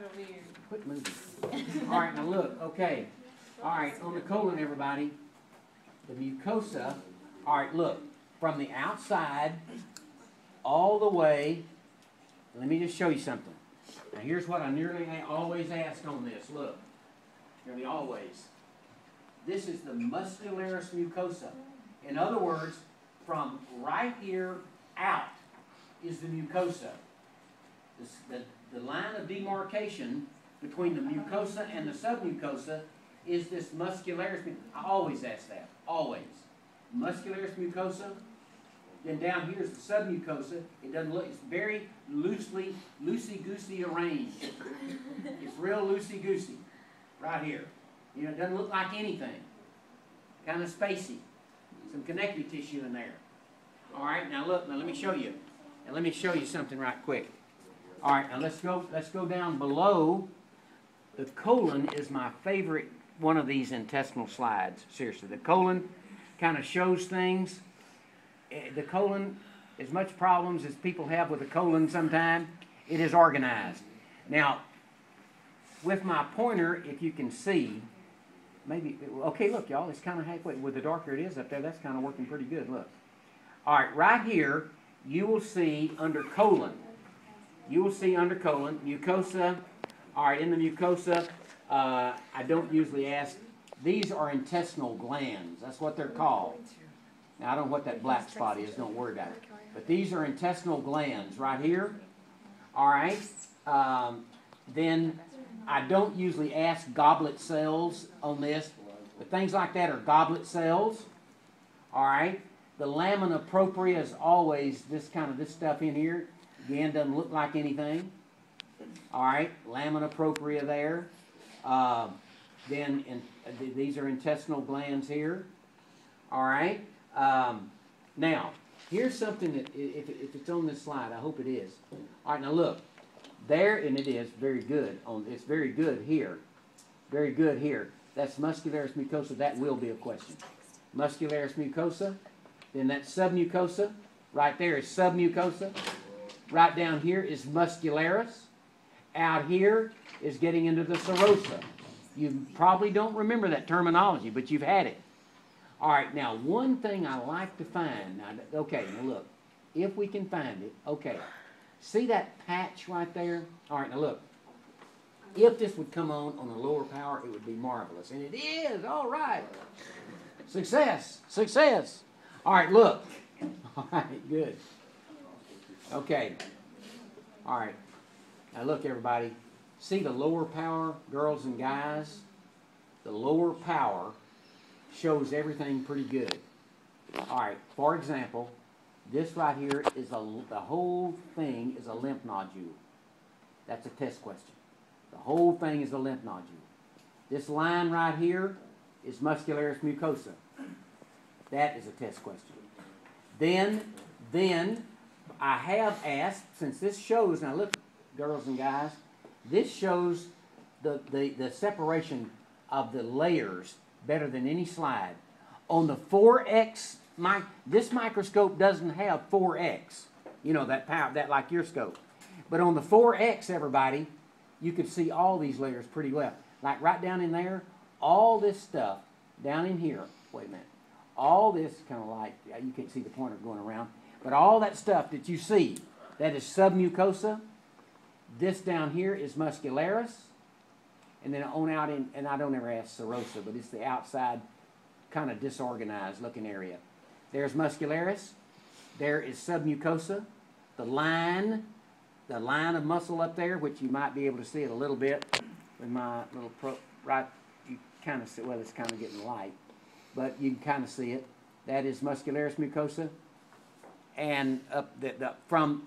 kind of weird. Quit moving. All right, now look, okay. All right, on the colon, everybody, the mucosa, all right, look, from the outside all the way, let me just show you something. Now, here's what I nearly always ask on this. Look, nearly always. This is the muscularis mucosa. In other words, from right here out is the mucosa. The line of demarcation between the mucosa and the submucosa is this muscularis. I always ask that, always. Muscularis mucosa. Then down here is the submucosa. It doesn't look, it's very loosey-goosey arranged. It's real loosey-goosey, right here. You know, it doesn't look like anything. Kind of spacey. Some connective tissue in there. All right, now look, now let me show you. And let me show you something right quick. All right, now let's go down below. The colon is my favorite one of these intestinal slides. Seriously, the colon kind of shows things. The colon, as much problems as people have with the colon sometimes, it is organized. Now, with my pointer, if you can see, maybe, okay, look, y'all, it's kind of halfway. With the darker it is up there, that's kind of working pretty good, look. All right, right here, you will see under colon. You will see under colon, mucosa. All right, in the mucosa, I don't usually ask. These are intestinal glands. That's what they're called. Now, I don't know what that black spot is. Don't worry about it. But these are intestinal glands right here. All right. Then I don't usually ask goblet cells on this. But things like that are goblet cells. All right. The lamina propria is always this stuff in here. Again, doesn't look like anything. All right. Lamina propria there. These are intestinal glands here. All right. Now, here's something that, if it's on this slide, I hope it is. All right, now look. There, and it is very good. It's very good here. Very good here. That's muscularis mucosa. That will be a question. Muscularis mucosa. Then that submucosa. Right there is submucosa. Right down here is muscularis. Out here is getting into the serosa. You probably don't remember that terminology, but you've had it. All right, now one thing I like to find, now, okay, now look, if we can find it, okay. See that patch right there? All right, now look, if this would come on a lower power, it would be marvelous. And it is, all right. Success, success. All right, look. All right, good. Okay. All right. Now look, everybody. See the lower power, girls and guys? The lower power shows everything pretty good. All right, for example, this right here is the whole thing is a lymph nodule. That's a test question. The whole thing is a lymph nodule. This line right here is muscularis mucosa. That is a test question. Then I have asked, since this shows, now look, girls and guys, this shows the separation of the layers better than any slide. On the 4X, this microscope doesn't have 4X. You know, that power, that like your scope. But on the 4X, everybody, you could see all these layers pretty well. Like right down in there, all this stuff down in here, wait a minute, all this kind of like, you can't see the pointer going around, but all that stuff that you see, that is submucosa. This down here is muscularis. And then on out in, and I don't ever ask serosa, but it's the outside kind of disorganized looking area. There's muscularis. There is submucosa. The line of muscle up there, which you might be able to see it a little bit with my little right, you kind of see, well, it's kind of getting light, but you can kind of see it. That is muscularis mucosa. And up from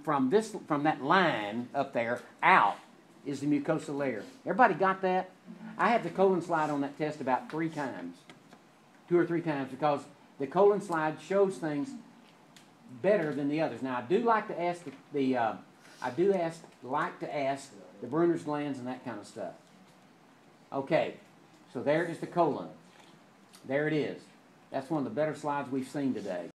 that line up there out is the mucosal layer. Everybody got that? I had the colon slide on that test about 3 times. 2 or 3 times, because the colon slide shows things better than the others. Now, I do like to ask the Brunner's glands and that kind of stuff. Okay, so there is the colon. There it is. That's one of the better slides we've seen today.